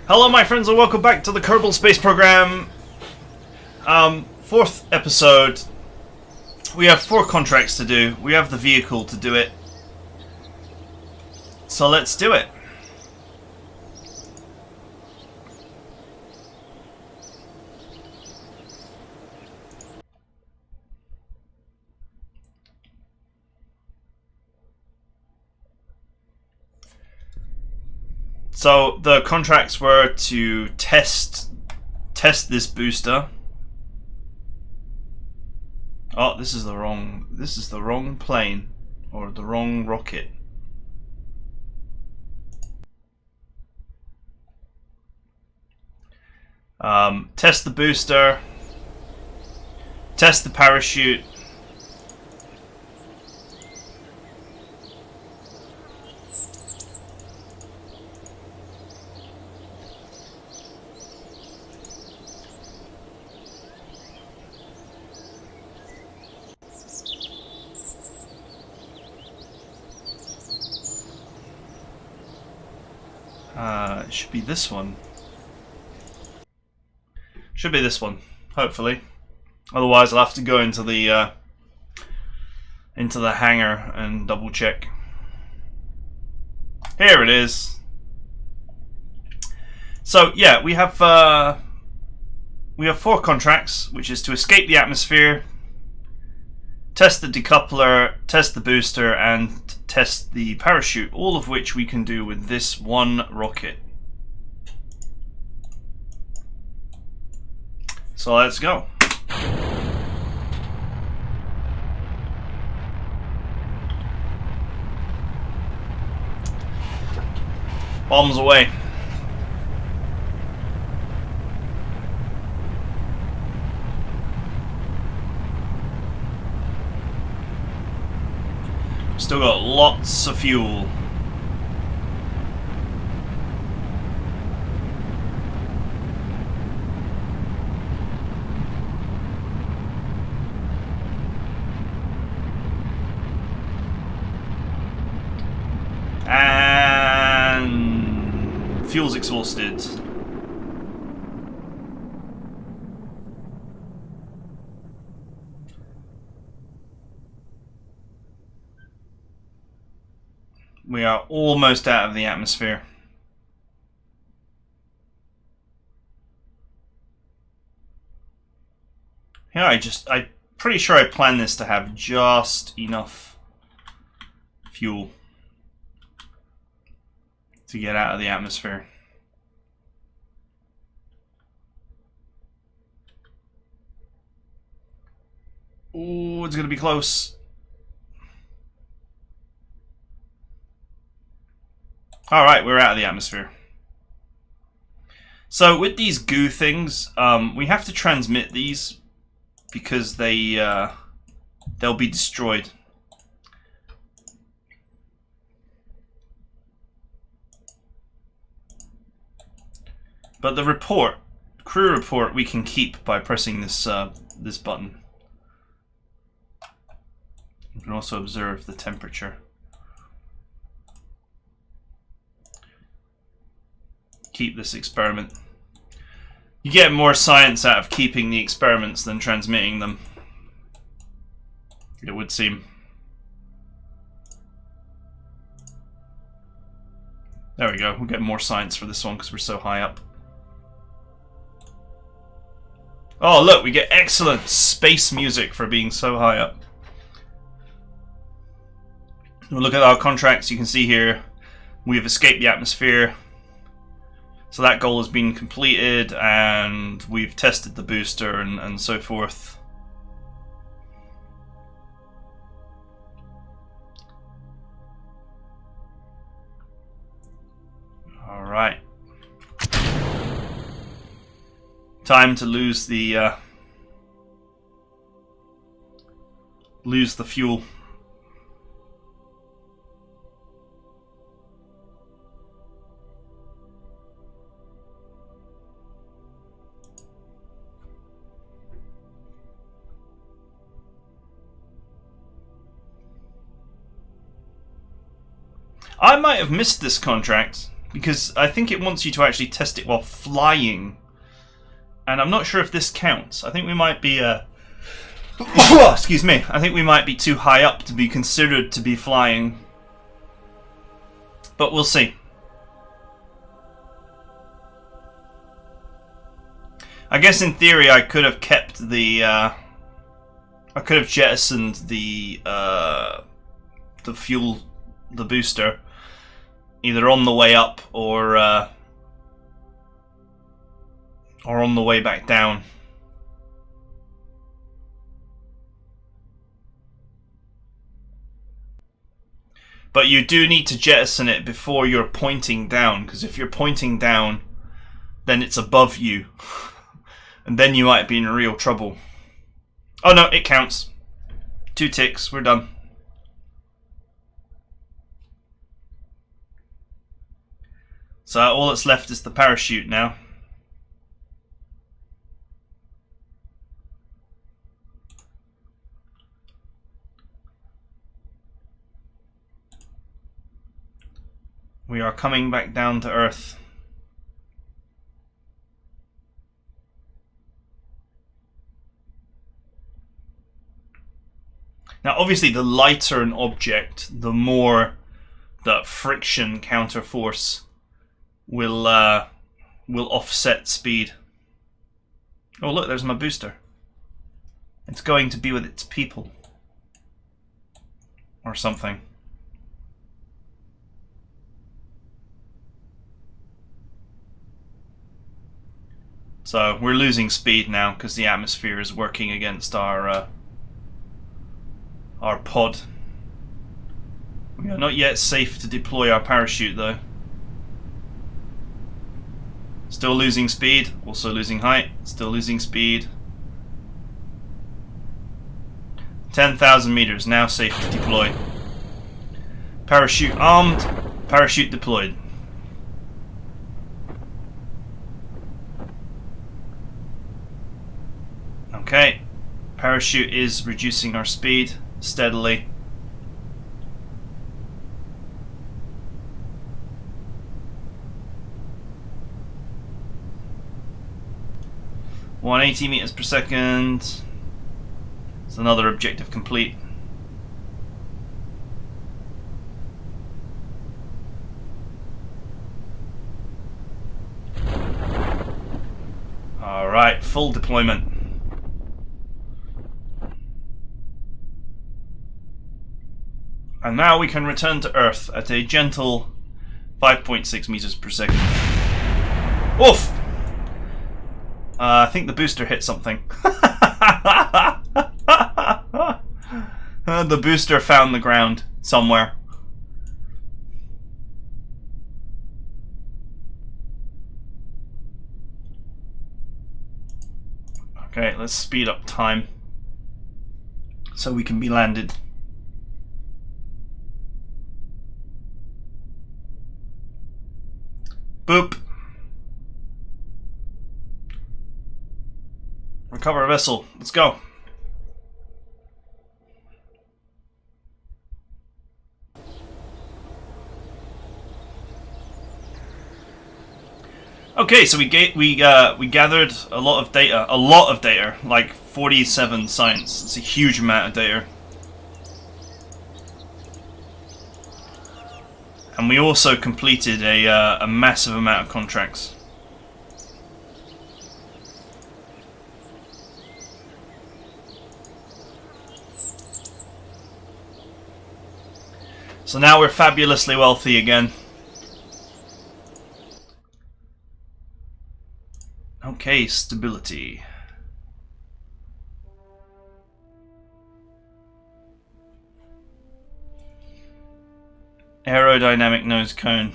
Hello my friends and welcome back to the Kerbal Space Program. Fourth episode. We have 4 contracts to do. We have the vehicle to do it. So let's do it. So the contracts were to test this booster. Oh, this is the wrong plane or the wrong rocket. Test the booster. Test the parachute. It should be this one. Should be this one, hopefully. Otherwise, I'll have to go into the hangar and double check. Here it is. So yeah, we have 4 contracts, which is to escape the atmosphere, test the decoupler, test the booster, and test the parachute, all of which we can do with this one rocket. So let's go. Bombs away. Still got lots of fuel. And fuel's exhausted. We are almost out of the atmosphere. Yeah, I'm pretty sure I planned this to have just enough fuel to get out of the atmosphere. Ooh, it's gonna be close. Alright, we're out of the atmosphere. So with these goo things, we have to transmit these because they'll be destroyed. But the crew report, we can keep by pressing this this button. You can also observe the temperature. Keep this experiment. You get more science out of keeping the experiments than transmitting them, it would seem. There we go, we'll get more science for this one because we're so high up. Oh look, we get excellent space music for being so high up. We'll look at our contracts. You can see here we have escaped the atmosphere. So that goal has been completed, and we've tested the booster and so forth. Alright. Time to lose the fuel. I might have missed this contract because I think it wants you to actually test it while flying, and I'm not sure if this counts. I think we might be excuse me. I think we might be too high up to be considered to be flying, but we'll see. I guess in theory I could have kept the I could have jettisoned the fuel, the booster, either on the way up or on the way back down. But you do need to jettison it before you're pointing down, because if you're pointing down, then it's above you. And then you might be in real trouble. Oh no, it counts. 2 ticks, we're done. So all that's left is the parachute now. We are coming back down to Earth. Now, obviously, the lighter an object, the more the friction counterforce will offset speed. Oh, look, there's my booster. It's going to be with its people. Or something. So, we're losing speed now because the atmosphere is working against our pod. We are not yet safe to deploy our parachute though. Still losing speed, also losing height, still losing speed. 10,000 meters, now safe to deploy. Parachute armed, parachute deployed. Okay, parachute is reducing our speed steadily. (180 meters per second). It's another objective complete. All right, full deployment. And now we can return to Earth at a gentle 5.6 meters per second. Oof! I think the booster hit something. The booster found the ground somewhere. Okay, let's speed up time so we can be landed. Boop. Recover a vessel. Let's go. Okay, so we gathered a lot of data, like 47 science. It's a huge amount of data. And we also completed a massive amount of contracts. So now we're fabulously wealthy again. Okay, stability. Aerodynamic nose cone.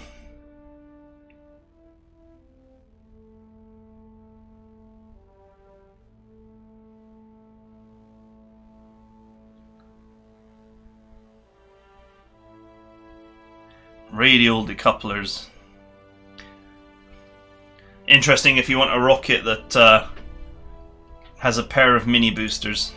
Radial decouplers. Interesting if you want a rocket that has a pair of mini boosters.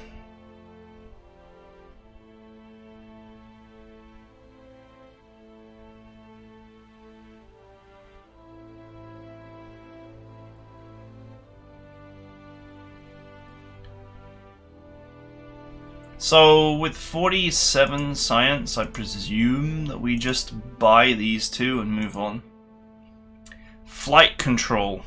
So with 47 science, I presume that we just buy these two and move on. Flight control.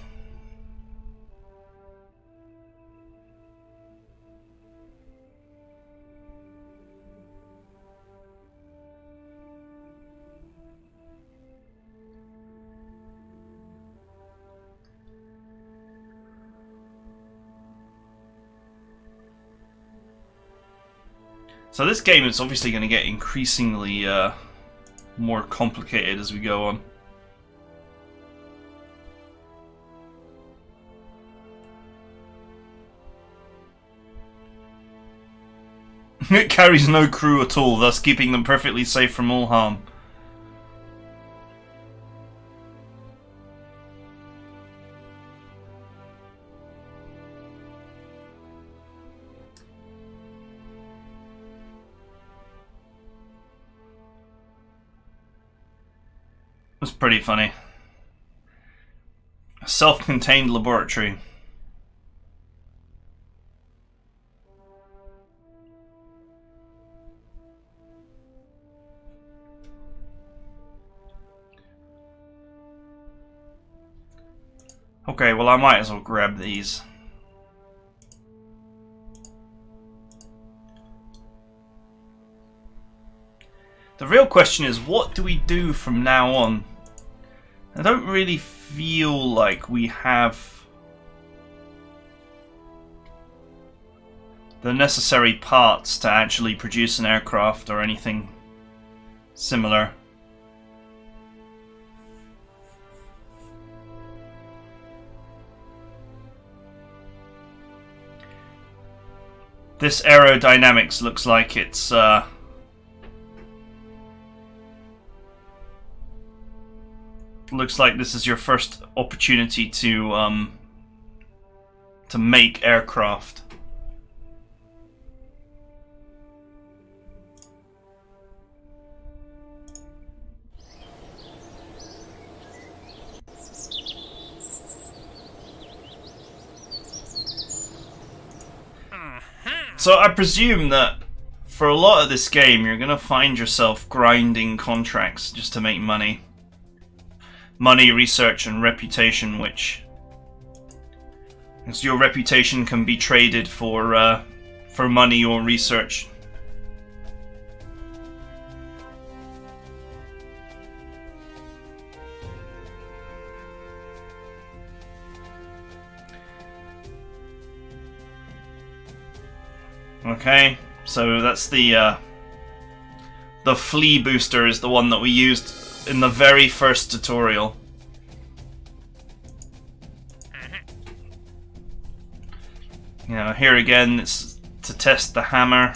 So this game is obviously going to get increasingly more complicated as we go on. It carries no crew at all, thus keeping them perfectly safe from all harm. It was pretty funny. A self-contained laboratory. Okay, well I might as well grab these. The real question is, what do we do from now on? I don't really feel like we have the necessary parts to actually produce an aircraft or anything similar. This aerodynamics looks like it's looks like this is your first opportunity to make aircraft. So I presume that for a lot of this game you're gonna find yourself grinding contracts just to make money. Money, research, and reputation, which your reputation can be traded for money or research. Okay, so that's the flea booster is the one that we used in the very first tutorial. You know, here again, it's to test the hammer.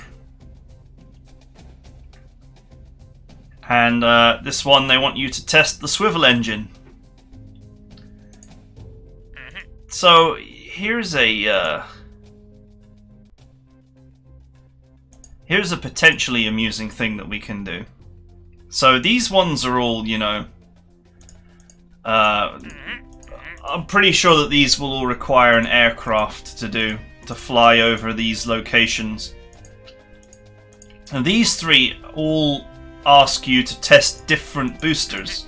And this one, they want you to test the swivel engine. So, here's a potentially amusing thing that we can do. So these ones are all, you know, I'm pretty sure that these will all require an aircraft to fly over these locations. And these three all ask you to test different boosters.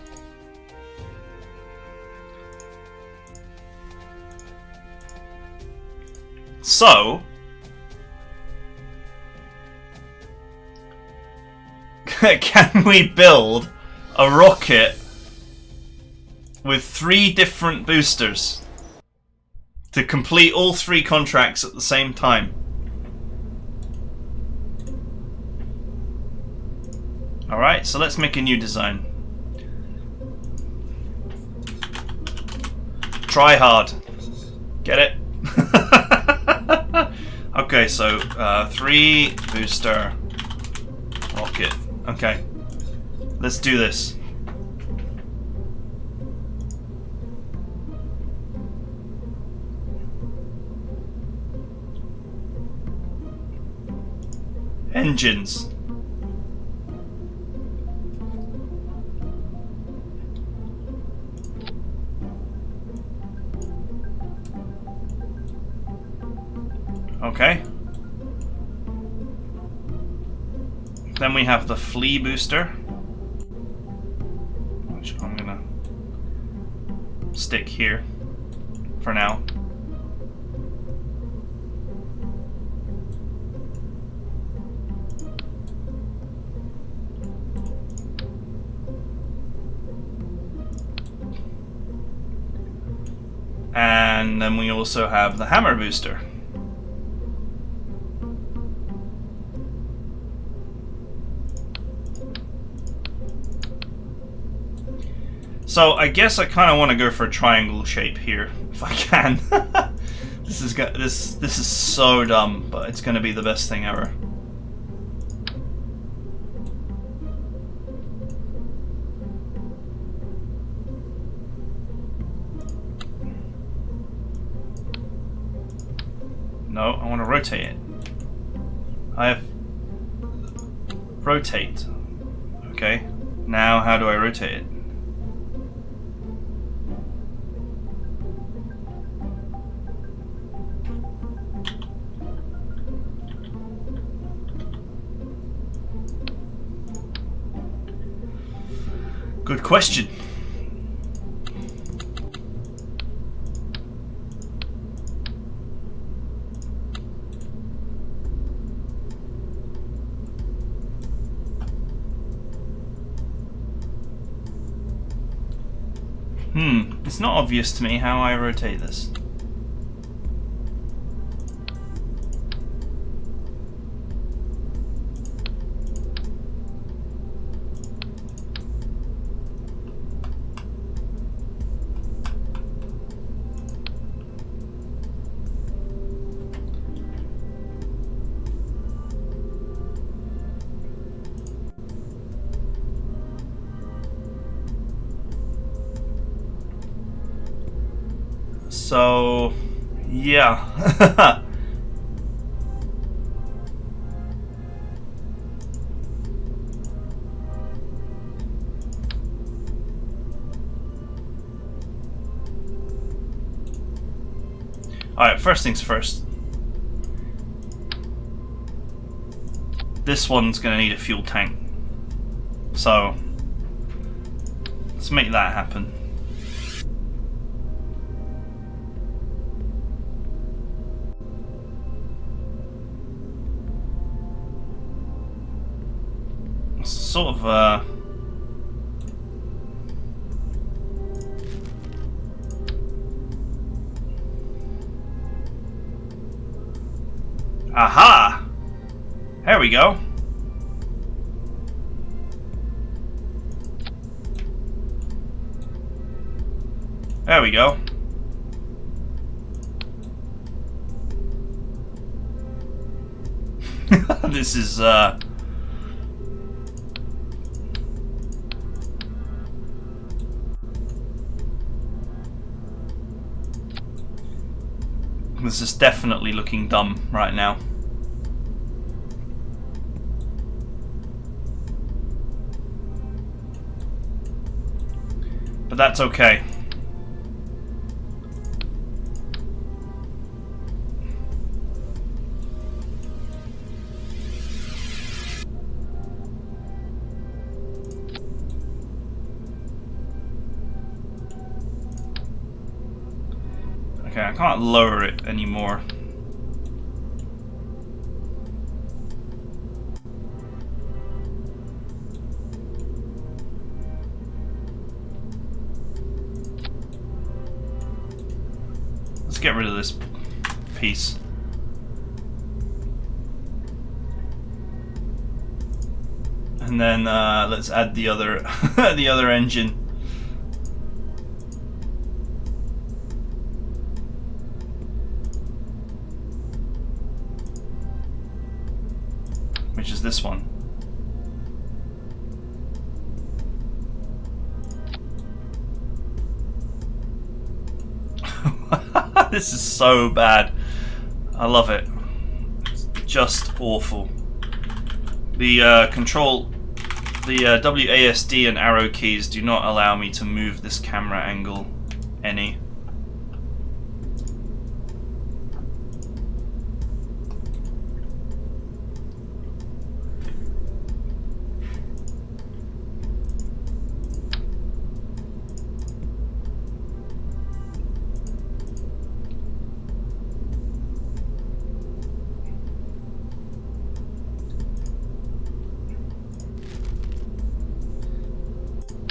So, can we build a rocket with 3 different boosters to complete all 3 contracts at the same time? Alright, so let's make a new design. Try hard. Get it? Okay, so 3 booster rocket. Okay, let's do this. Engines. Okay. Then we have the flea booster, which I'm gonna stick here for now. And then we also have the hammer booster. So I guess I kind of want to go for a triangle shape here, if I can. This is so dumb, but it's going to be the best thing ever. No, I want to rotate it. I have... Rotate. Okay. Now how do I rotate it? Good question. It's not obvious to me how I rotate this. So, yeah. Alright, first things first. This one's gonna need a fuel tank. So, let's make that happen. Sort of aha! There we go. There we go. This is this is definitely looking dumb right now. But that's okay. Okay, I can't lower it anymore. Let's get rid of this piece. And then let's add the other the other engine. Which is this one. This is so bad. I love it. It's just awful. The WASD and arrow keys do not allow me to move this camera angle any.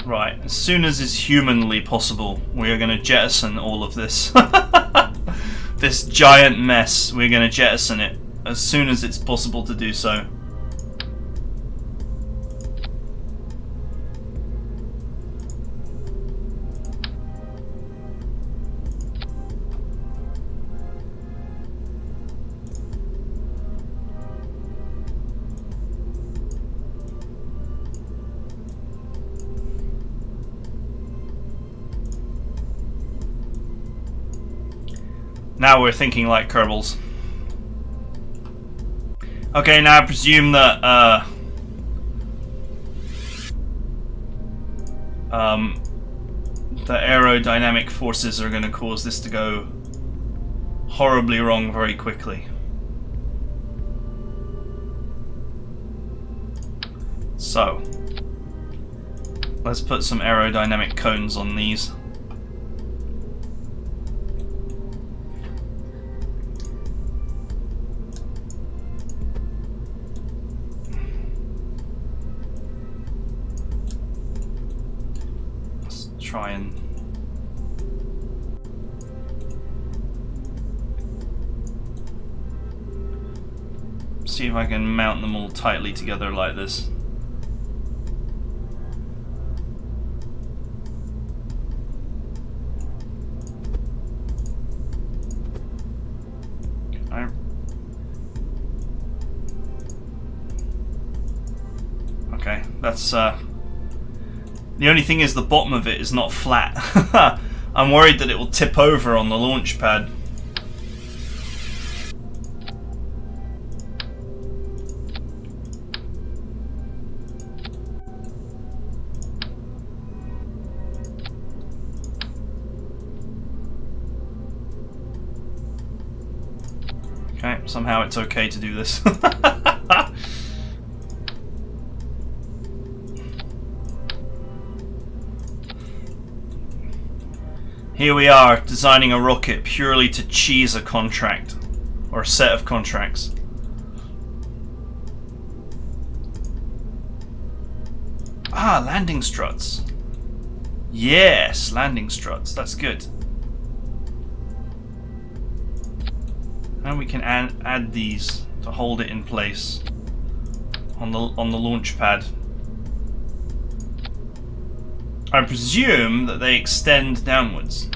Right, as soon as is humanly possible, we are going to jettison all of this. This giant mess, we're going to jettison it as soon as it's possible to do so. Now we're thinking like Kerbals. Okay, now I presume that the aerodynamic forces are going to cause this to go horribly wrong very quickly. So, let's put some aerodynamic cones on these. Try and see if I can mount them all tightly together like this. Okay, that's the only thing is the bottom of it is not flat. I'm worried that it will tip over on the launch pad. Okay, somehow it's okay to do this. Here we are, designing a rocket purely to cheese a contract, or a set of contracts. Ah, landing struts. Yes, landing struts, that's good. And we can add these to hold it in place on the launch pad. I presume that they extend downwards.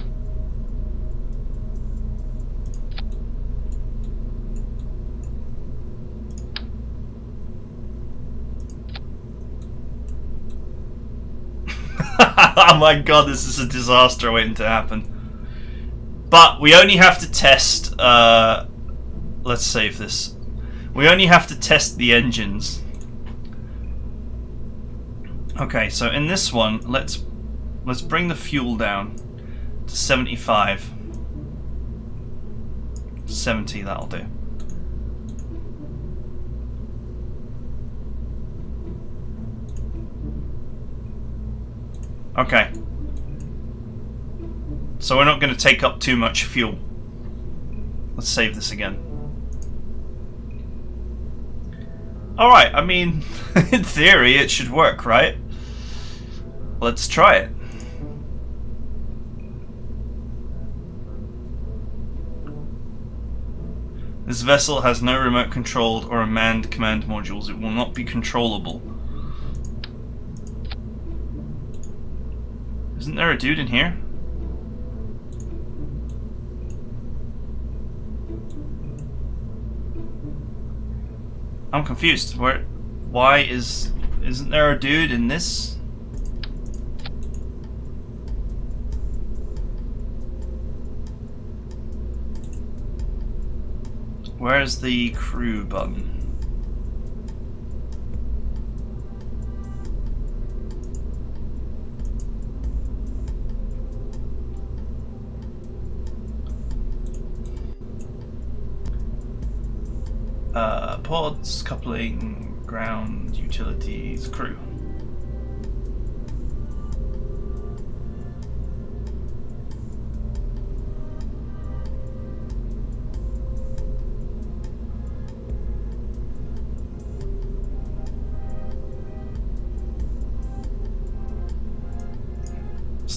Oh my god, this is a disaster waiting to happen. But we only have to test... let's save this. We only have to test the engines. Okay, so in this one, let's bring the fuel down to 75. 70, that'll do. Okay. So we're not going to take up too much fuel. Let's save this again. Alright, I mean, in theory it should work, right? Let's try it. This vessel has no remote controlled or manned command modules. It will not be controllable. Isn't there a dude in here? I'm confused. Why isn't there a dude in this? Where's the crew button? Pods, coupling, ground, utilities, crew.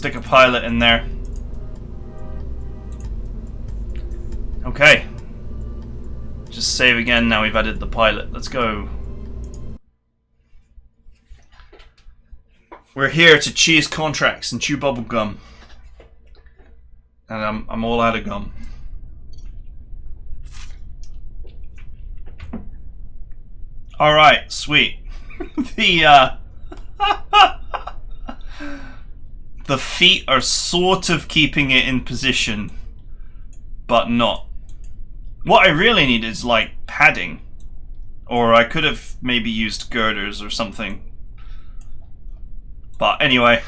stick a pilot in there. Okay. Just save again, now we've added the pilot. Let's go. We're here to cheese contracts and chew bubble gum. And I'm all out of gum. Alright, sweet. The feet are sort of keeping it in position, but not. What I really need is like padding. Or I could have maybe used girders or something. But anyway,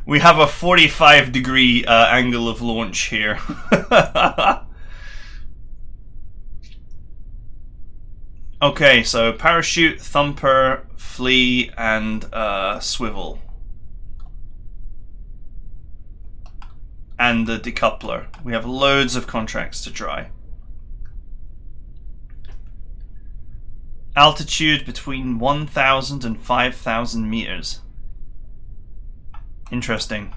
we have a 45-degree angle of launch here. Okay, so parachute, thumper, flea, and swivel. And the decoupler. We have loads of contracts to try. Altitude between 1,000 and 5,000 meters. Interesting.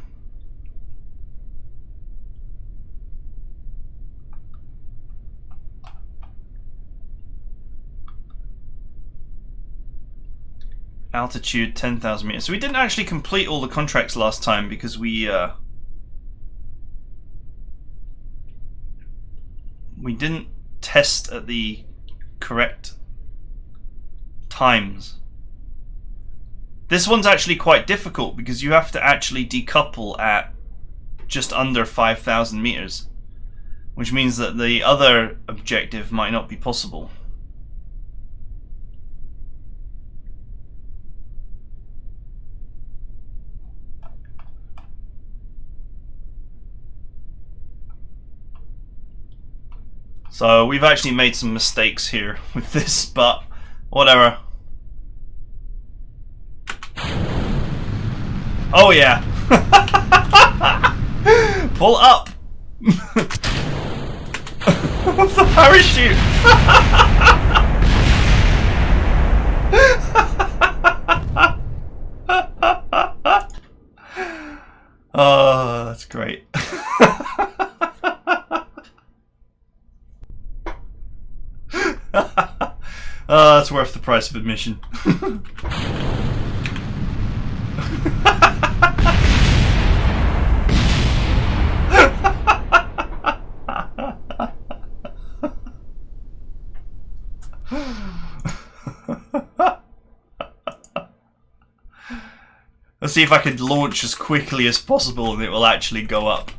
Altitude 10,000 meters. So we didn't actually complete all the contracts last time because we didn't test at the correct times. This one's actually quite difficult because you have to actually decouple at just under 5,000 meters, which means that the other objective might not be possible. So we've actually made some mistakes here with this, but whatever. Oh yeah. Pull up. The parachute. Oh, that's great. That's worth the price of admission. Let's see if I can launch as quickly as possible and it will actually go up.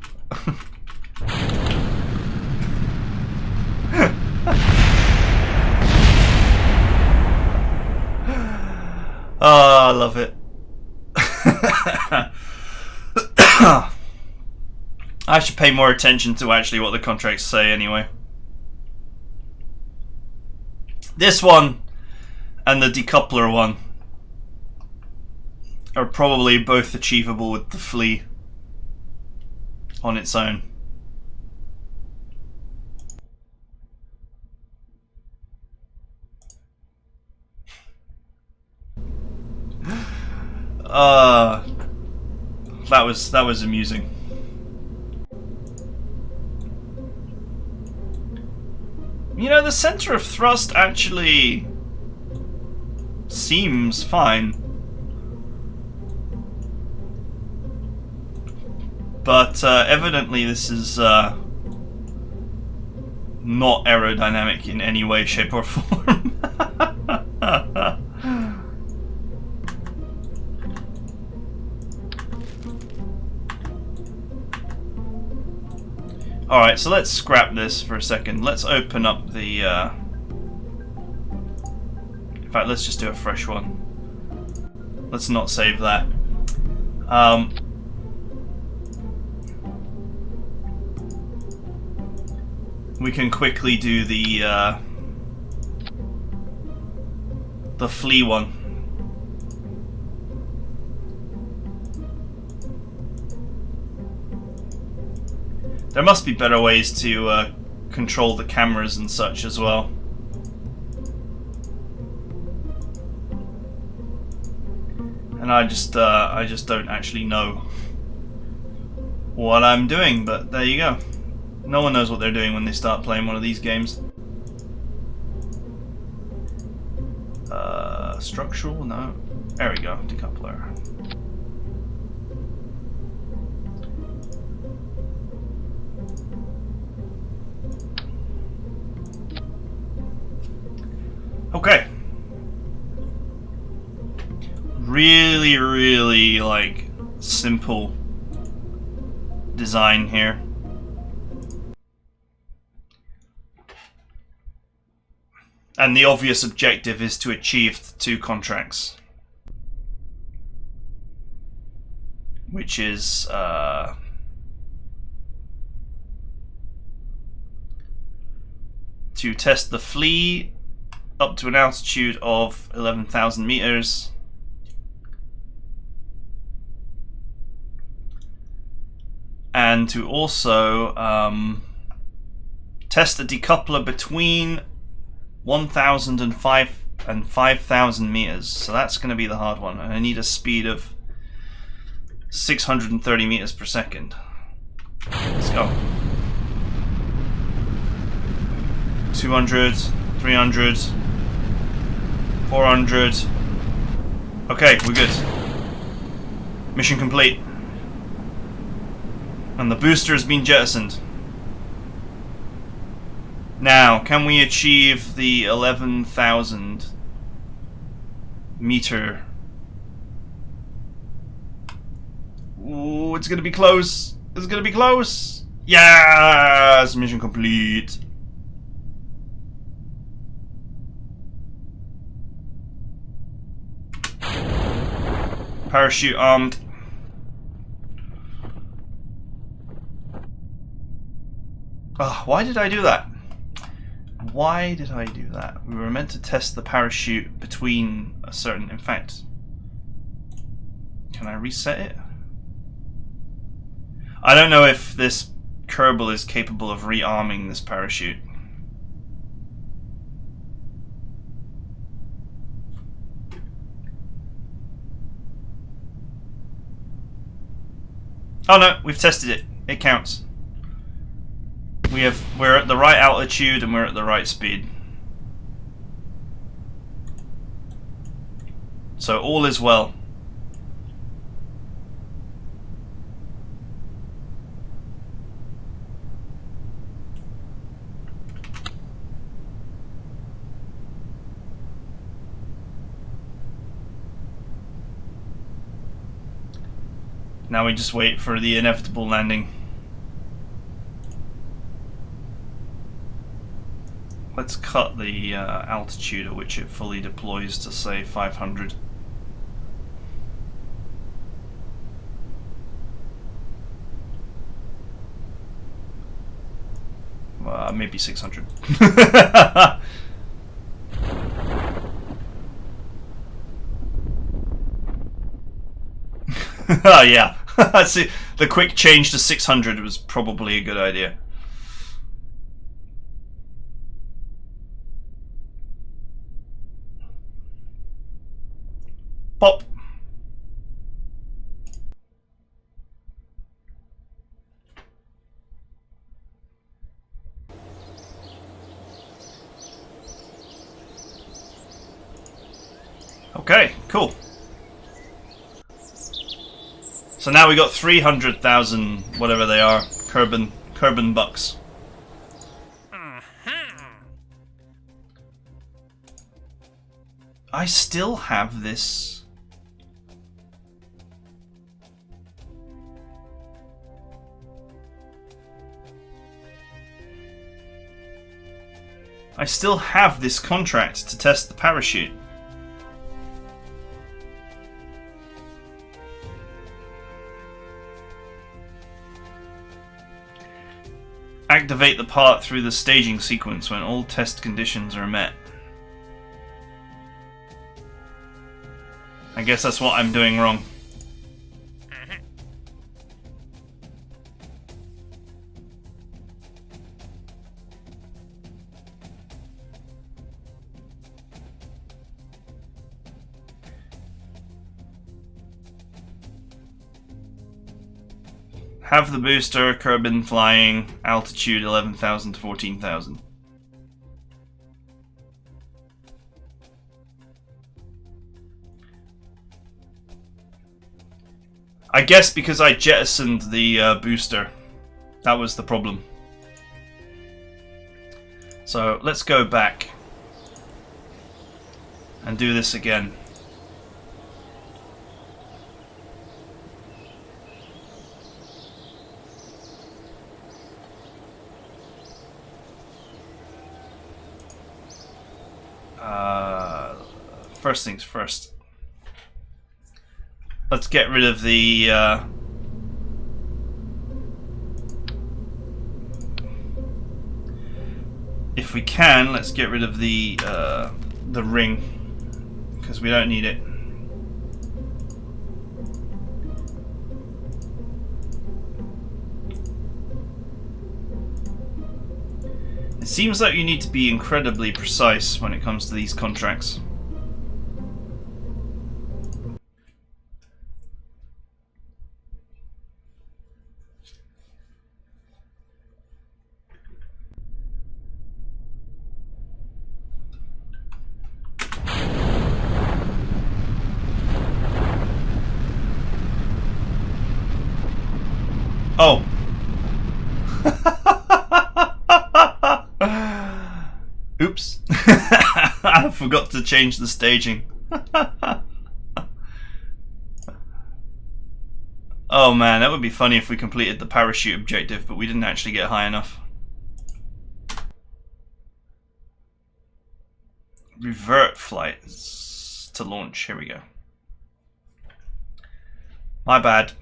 Oh, I love it. I should pay more attention to actually what the contracts say anyway. This one and the decoupler one are probably both achievable with the flea on its own. That was amusing. You know, the center of thrust actually seems fine. But evidently this is not aerodynamic in any way, shape or form. Alright, so let's scrap this for a second. Let's open up the... In fact, let's just do a fresh one. Let's not save that. We can quickly do the flea one. There must be better ways to control the cameras and such as well. And I just don't actually know. what I'm doing, but there you go. No one knows what they're doing when they start playing one of these games. Structural? No. There we go. Decoupler. Okay. Really, really, like, simple design here. And the obvious objective is to achieve 2 contracts. Which is to test the flea up to an altitude of 11,000 meters. And to also test the decoupler between 1,000 and 5,000 meters. So that's going to be the hard one. And I need a speed of 630 meters per second. Let's go. 200, 300, 400. Okay, we're good. Mission complete. And the booster has been jettisoned. Now, can we achieve the 11,000 meter? Ooh, it's gonna be close. It's gonna be close. Yes! Mission complete. Parachute armed. Oh, why did I do that? Why did I do that? We were meant to test the parachute between a certain... In fact, can I reset it? I don't know if this Kerbal is capable of rearming this parachute. Oh no, we've tested it. It counts. We're at the right altitude and we're at the right speed. So all is well. Now we just wait for the inevitable landing. Let's cut the altitude at which it fully deploys to, say, 500. Maybe 600. Oh yeah. See, the quick change to 600 was probably a good idea. Pop. Okay, cool. So now we got 300,000, whatever they are, Kerbal bucks. I still have this. I still have this contract to test the parachute. Activate the part through the staging sequence when all test conditions are met. I guess that's what I'm doing wrong. Have the booster, Kerbal flying, altitude 11,000 to 14,000. I guess because I jettisoned the booster, that was the problem. So let's go back and do this again. First things first. Let's get rid of the if we can, let's get rid of the ring, because we don't need it. It seems like you need to be incredibly precise when it comes to these contracts. Oh. Oops. I forgot to change the staging. Oh man, that would be funny if we completed the parachute objective, but we didn't actually get high enough. Revert flights to launch. Here we go. My bad.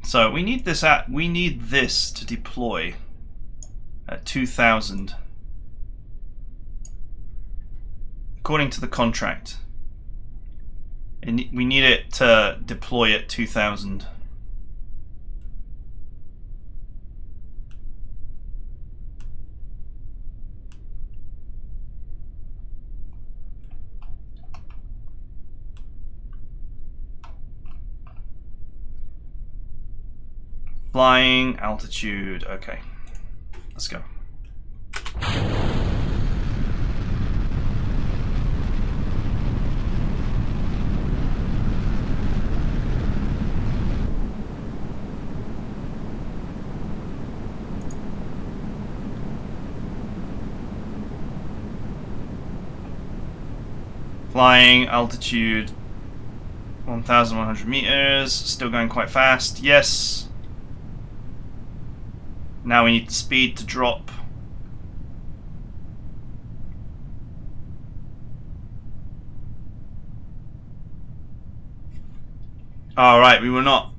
So we need this to deploy at 2,000 according to the contract. We need it to deploy at 2,000. Flying, altitude, okay. Let's go. Flying, altitude 1,100 meters, still going quite fast, yes. Now we need the speed to drop. All right, we were not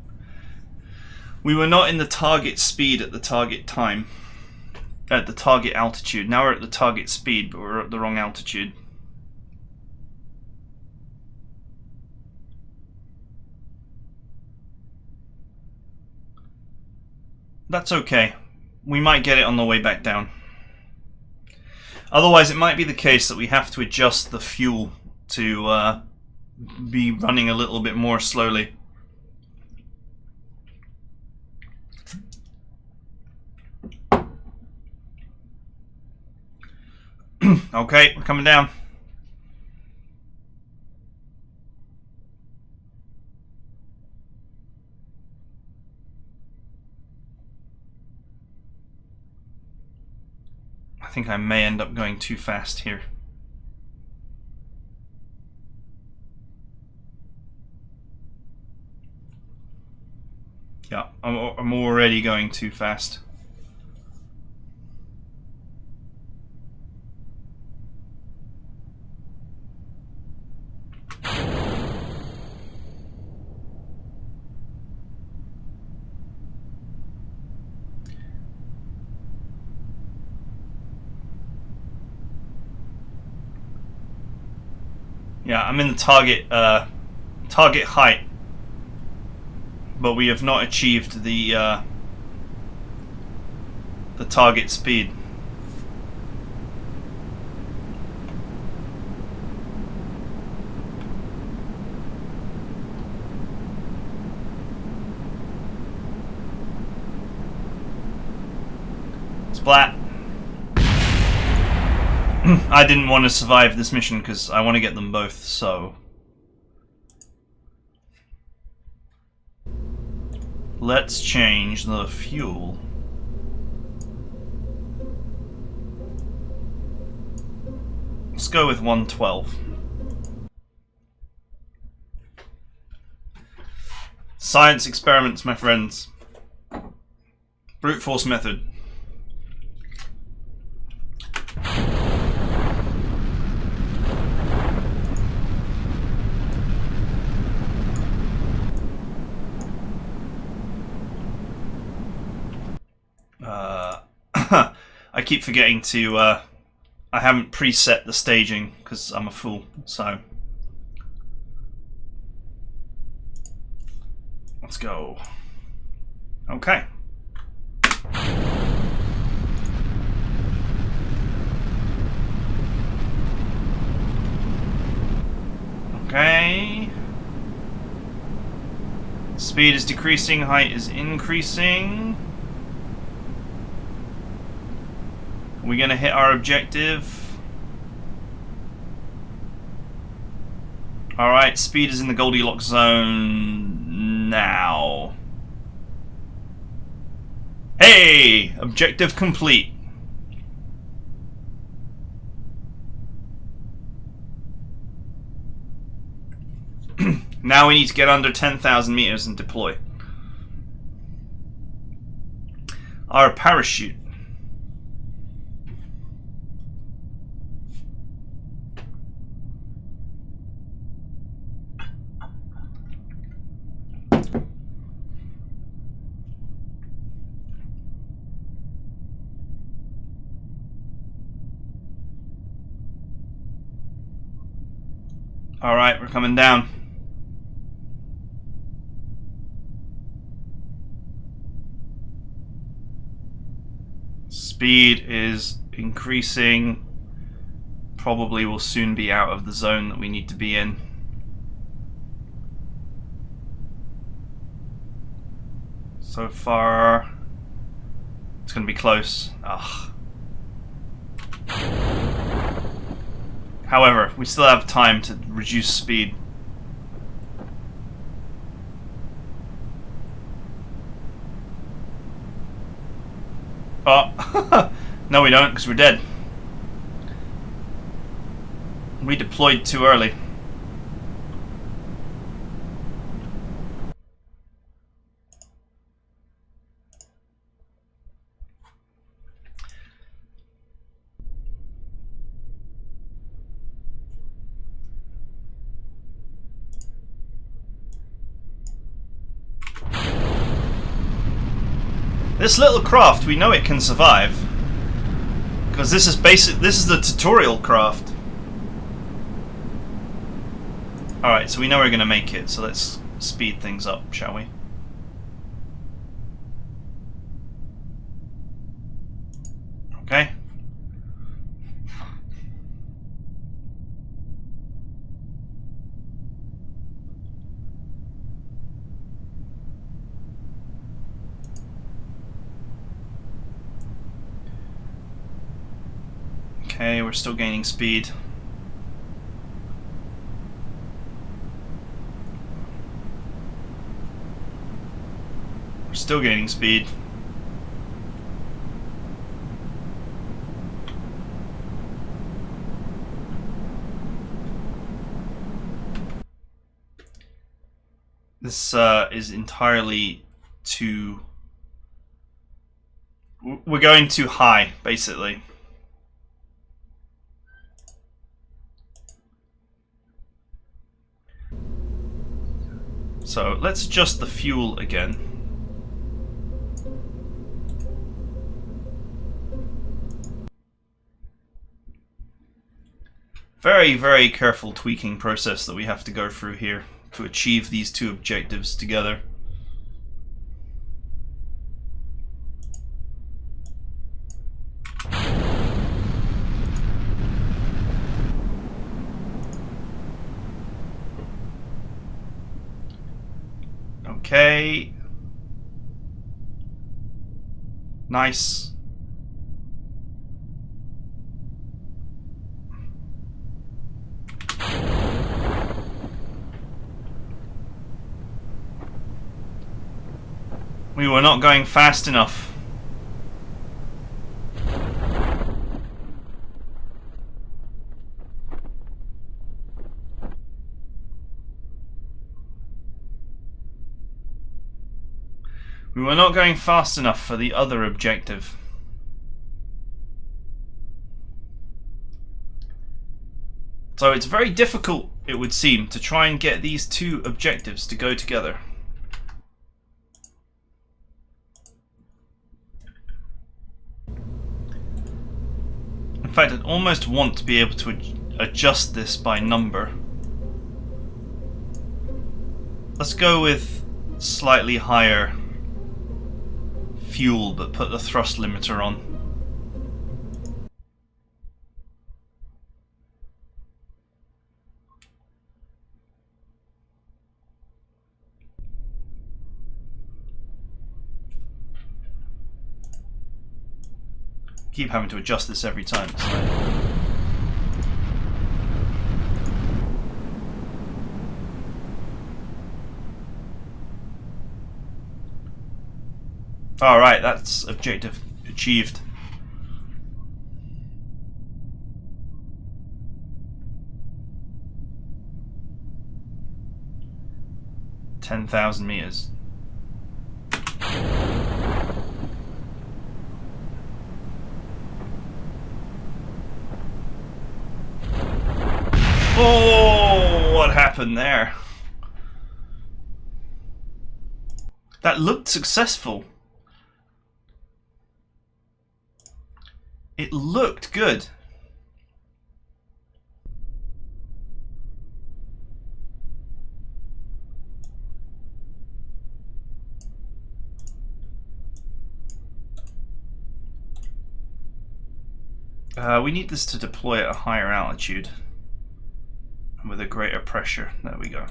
in the target speed at the target time, at the target altitude. Now we're at the target speed, but we're at the wrong altitude. That's okay. We might get it on the way back down. Otherwise, it might be the case that we have to adjust the fuel to be running a little bit more slowly. Okay, we're coming down. I think I may end up going too fast here. Yeah, I'm already going too fast. Yeah, I'm in the target height, but we have not achieved the target speed. Splat. I didn't want to survive this mission because I want to get them both, so... Let's change the fuel. Let's go with 112. Science experiments, my friends. Brute force method. I keep forgetting to, I haven't preset the staging because I'm a fool, so. Let's go. Okay. Okay. Speed is decreasing, height is increasing. Are we gonna hit our objective? Alright, speed is in the Goldilocks zone now. Hey! Objective complete. Now we need to get under 10,000 meters and deploy. Our parachute. Alright, we're coming down. Speed is increasing. Probably will soon be out of the zone that we need to be in. So far, it's going to be close. Ugh. However, we still have time to reduce speed. Oh, no we don't, because we're dead. We deployed too early. This little craft, we know it can survive. Because this is the tutorial craft. Alright, so we know we're going to make it, so let's speed things up, shall we? Okay. Okay, we're still gaining speed. We're still gaining speed. This is entirely too... We're going too high, basically. So let's adjust the fuel again. Very, very careful tweaking process that we have to go through here to achieve these two objectives together. Okay. Nice. We were not going fast enough. We were not going fast enough for the other objective. So it's very difficult, it would seem, to try and get these two objectives to go together. In fact, I'd almost want to be able to adjust this by number. Let's go with slightly higher fuel, but put the thrust limiter on. Keep having to adjust this every time. Alright, that's objective achieved. $10,000 meters. Oh, what happened there? That looked successful. It looked good. We need this to deploy at a higher altitude and with a greater pressure. There we go.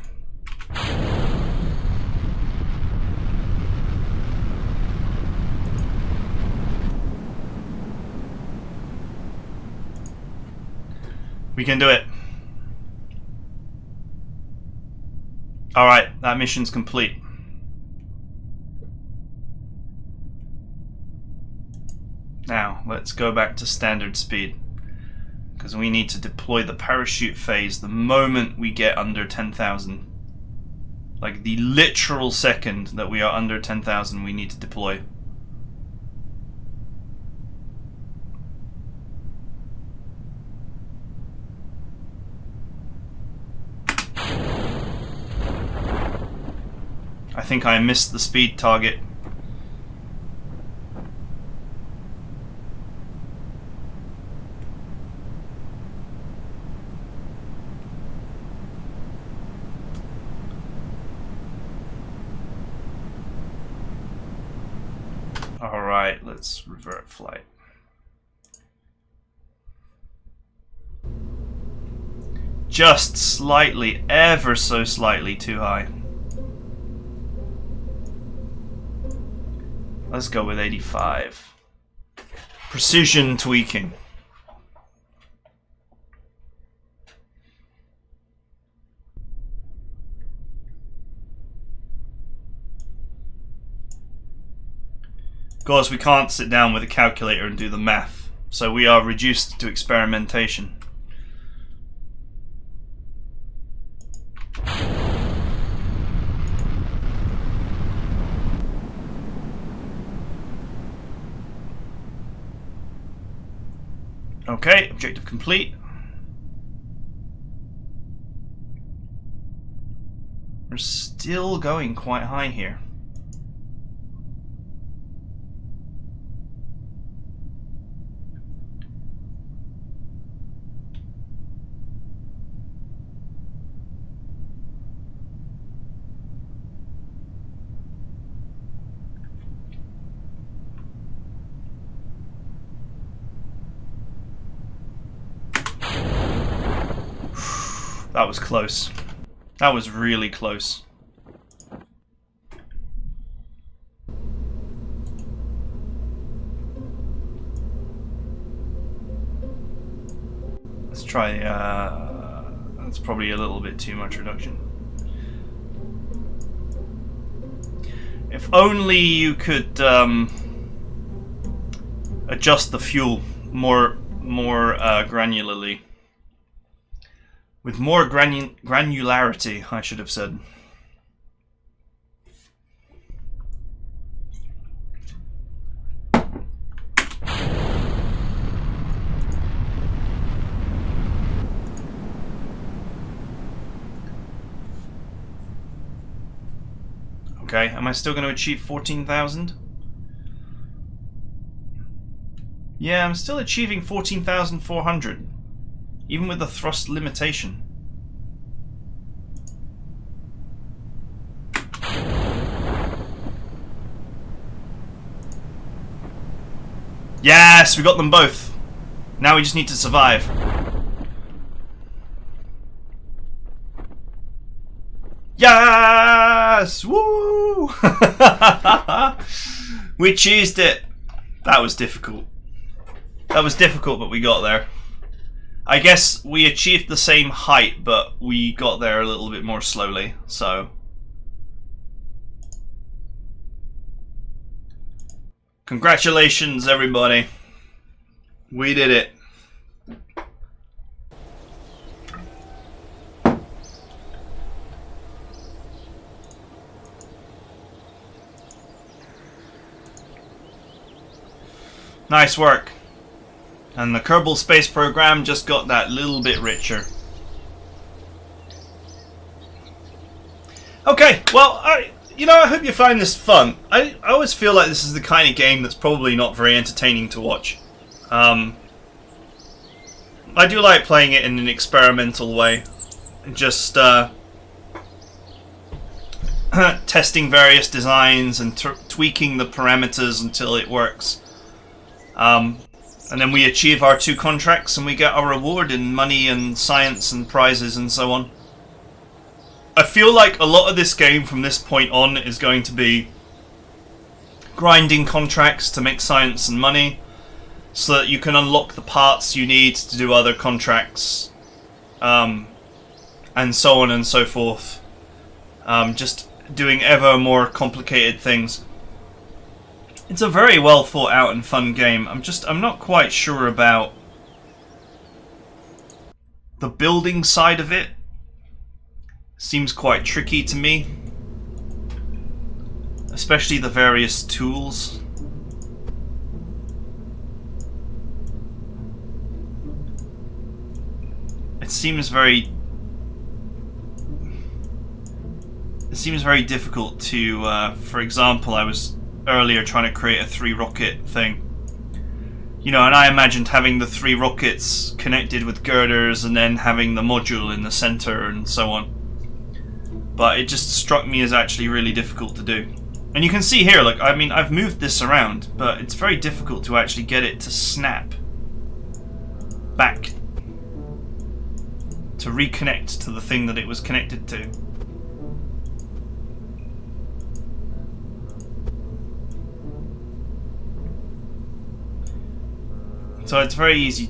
We can do it. Alright, that mission's complete. Now, let's go back to standard speed, because we need to deploy the parachute phase the moment we get under 10,000. Like the literal second that we are under 10,000, we need to deploy. I think I missed the speed target. Alright, let's revert flight. Just slightly, ever so slightly too high. Let's go with 85. Precision tweaking. Of course, we can't sit down with a calculator and do the math, so we are reduced to experimentation. Okay, objective complete. We're still going quite high here. That was close. That was really close. Let's try, that's probably a little bit too much reduction. If only you could adjust the fuel more granularly. With more granularity, I should have said. Okay, am I still going to achieve 14,000? Yeah, I'm still achieving 14,400, even with the thrust limitation. Yes, we got them both. Now we just need to survive. Yes! Woo! We cheesed it. That was difficult. That was difficult, but we got there. I guess we achieved the same height, but we got there a little bit more slowly, so... Congratulations, everybody. We did it. Nice work. And the Kerbal space program just got that little bit richer. Okay, well, I hope you find this fun. I always feel like this is the kind of game that's probably not very entertaining to watch. I do like playing it in an experimental way. Just testing various designs and tweaking the parameters until it works. And then we achieve our 2 contracts and we get our reward in money and science and prizes and so on. I feel like a lot of this game from this point on is going to be grinding contracts to make science and money so that you can unlock the parts you need to do other contracts, and so on and so forth. Just doing ever more complicated things. It's a very well thought out and fun game. I'm not quite sure about the building side of it. Seems quite tricky to me. Especially the various tools. It seems very difficult to, for example, I was earlier trying to create a 3-rocket thing. You know, and I imagined having the 3 rockets connected with girders and then having the module in the center and so on. But it just struck me as actually really difficult to do. And you can see here, look, I mean, I've moved this around, but it's very difficult to actually get it to snap back to reconnect to the thing that it was connected to. So it's very easy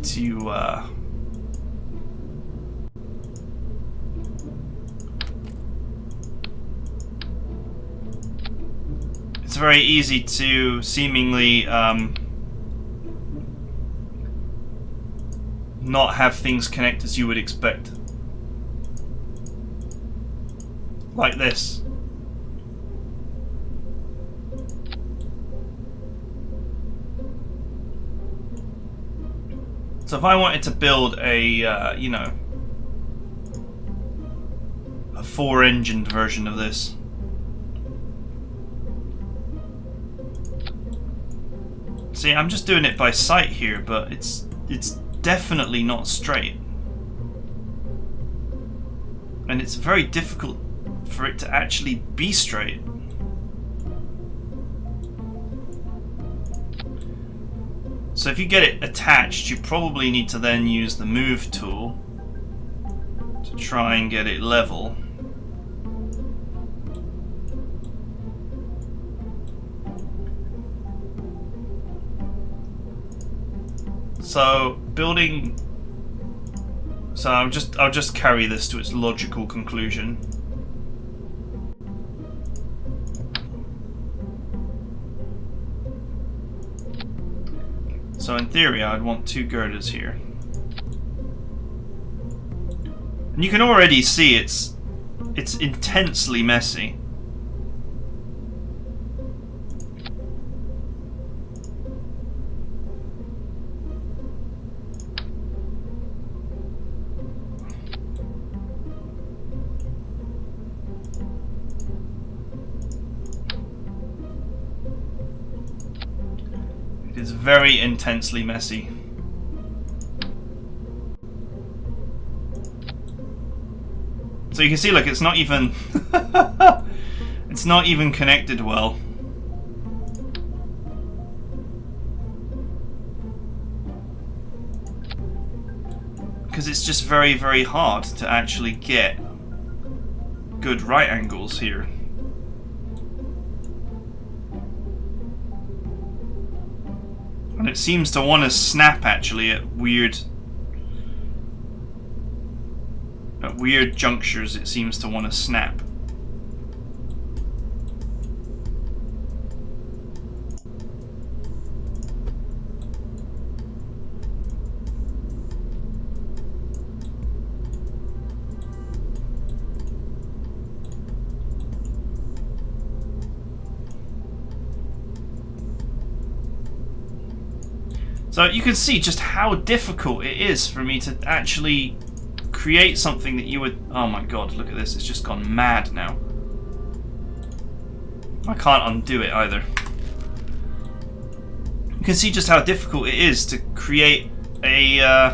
to seemingly not have things connect as you would expect. Like this. So if I wanted to build a, you know, a 4-engined version of this, see, I'm just doing it by sight here, but it's definitely not straight, and it's very difficult for it to actually be straight. So if you get it attached, you probably need to then use the move tool to try and get it level. So building, so I'll just carry this to its logical conclusion. So in theory, I'd want 2 girders here. And you can already see it's intensely messy. It is very intensely messy. So you can see, look, it's not even it's not even connected well. Because it's just very, very hard to actually get good right angles here. And it seems to want to snap actually at weird junctures. It seems to want to snap. So you can see just how difficult it is for me to actually create something that you would... Oh my god, look at this, it's just gone mad now. I can't undo it either. You can see just how difficult it is to create a...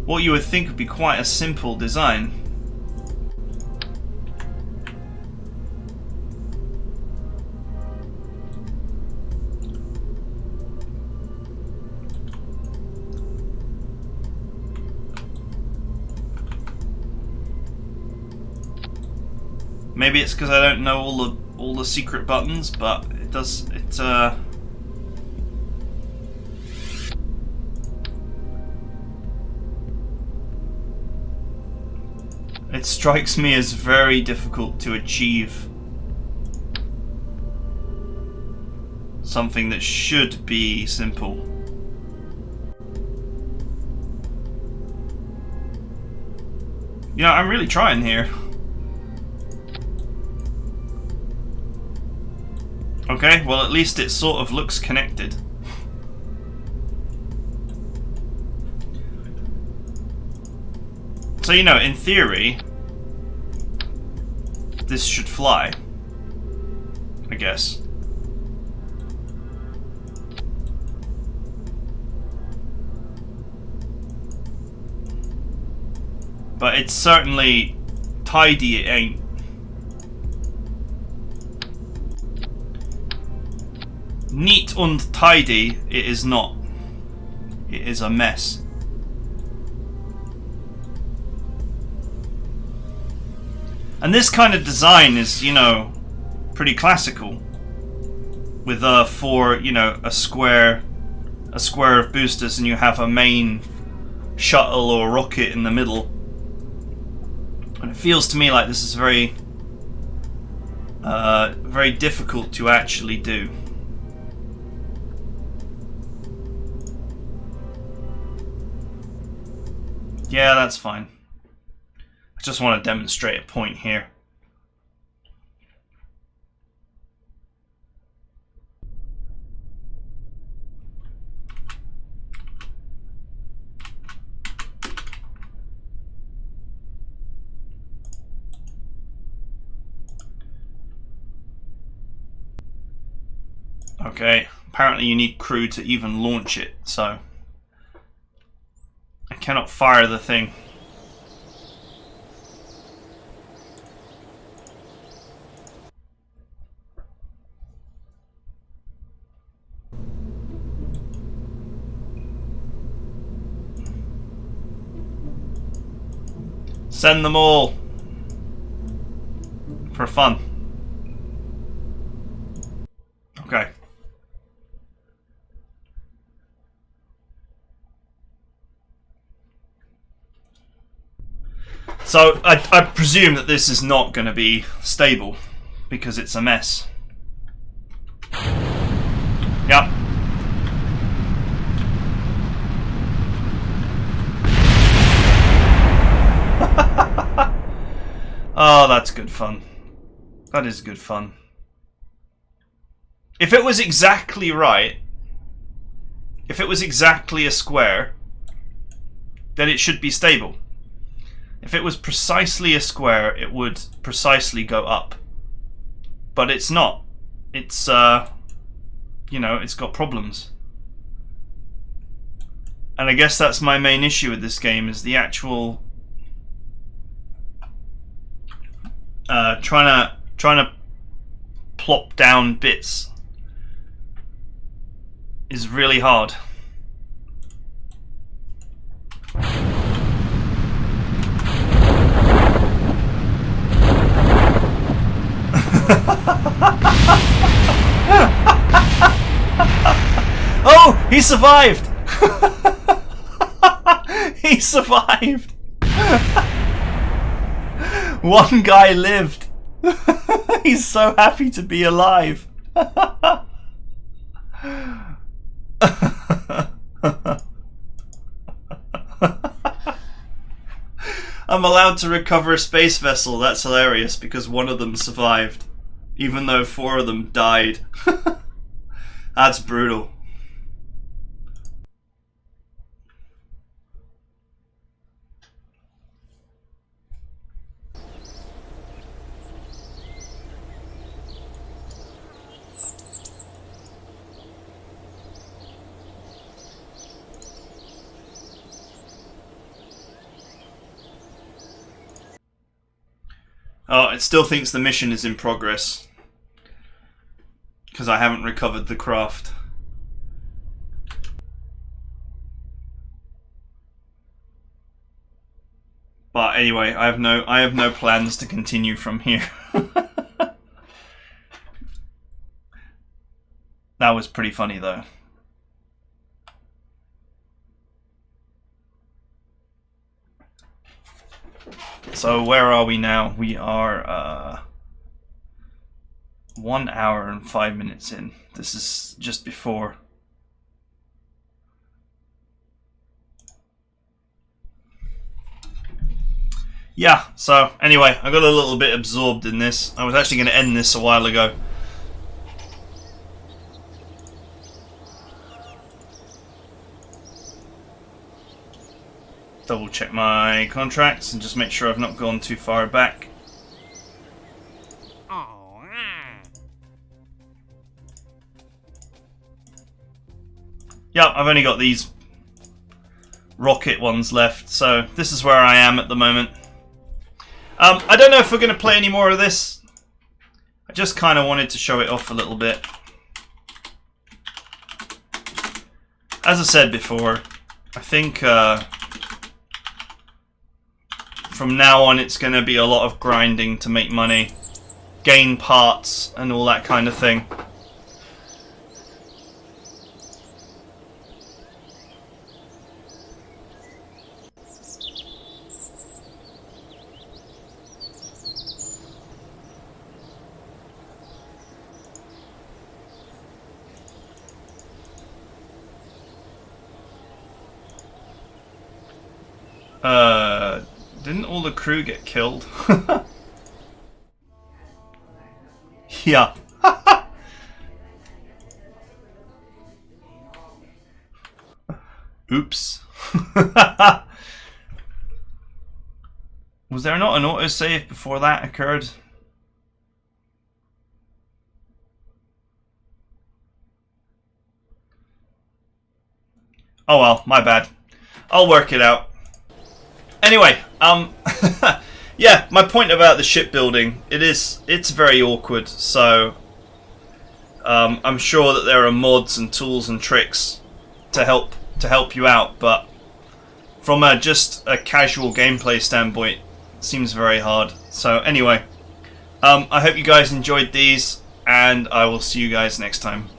what you would think would be quite a simple design. Maybe it's because I don't know all the secret buttons, but it does it strikes me as very difficult to achieve something that should be simple. You know, I'm really trying here. Okay, well at least it sort of looks connected. So, you know, in theory, this should fly, I guess. But it's certainly tidy, it ain't. Neat and tidy, it is not. It is a mess. And this kind of design is, you know, pretty classical. With you know, a square of boosters, and you have a main shuttle or rocket in the middle. And it feels to me like this is very, very difficult to actually do. Yeah, that's fine. I just want to demonstrate a point here. Okay, apparently you need crew to even launch it, so I cannot fire the thing. Send them all for fun. Okay. So I presume that this is not going to be stable because it's a mess. Yep. Oh, that's good fun. That is good fun. If it was exactly right, if it was exactly a square, then it should be stable. If it was precisely a square, it would precisely go up. But it's not. It's, you know, it's got problems. And I guess that's my main issue with this game, is the actual trying to plop down bits is really hard. Oh, he survived. He survived. One guy lived. He's so happy to be alive. I'm allowed to recover a space vessel. That's hilarious because one of them survived, even though 4 of them died. That's brutal. Oh, it still thinks the mission is in progress because I haven't recovered the craft. But anyway, I have no plans to continue from here. That was pretty funny though. So where are we now? We are 1 hour and 5 minutes in. This is just before. Yeah, so anyway, I got a little bit absorbed in this. I was actually going to end this a while ago. Double check my contracts and just make sure I've not gone too far back. Yep, I've only got these rocket ones left, so this is where I am at the moment. I don't know if we're going to play any more of this. I just kind of wanted to show it off a little bit. As I said before, I think from now on it's going to be a lot of grinding to make money, gain parts and all that kind of thing. Didn't all the crew get killed? Yeah. Oops. Was there not an autosave before that occurred? Oh well, my bad. I'll work it out. Anyway, yeah, my point about the shipbuilding, it's very awkward, so I'm sure that there are mods and tools and tricks to help you out, but from just a casual gameplay standpoint, it seems very hard. So anyway, I hope you guys enjoyed these, and I will see you guys next time.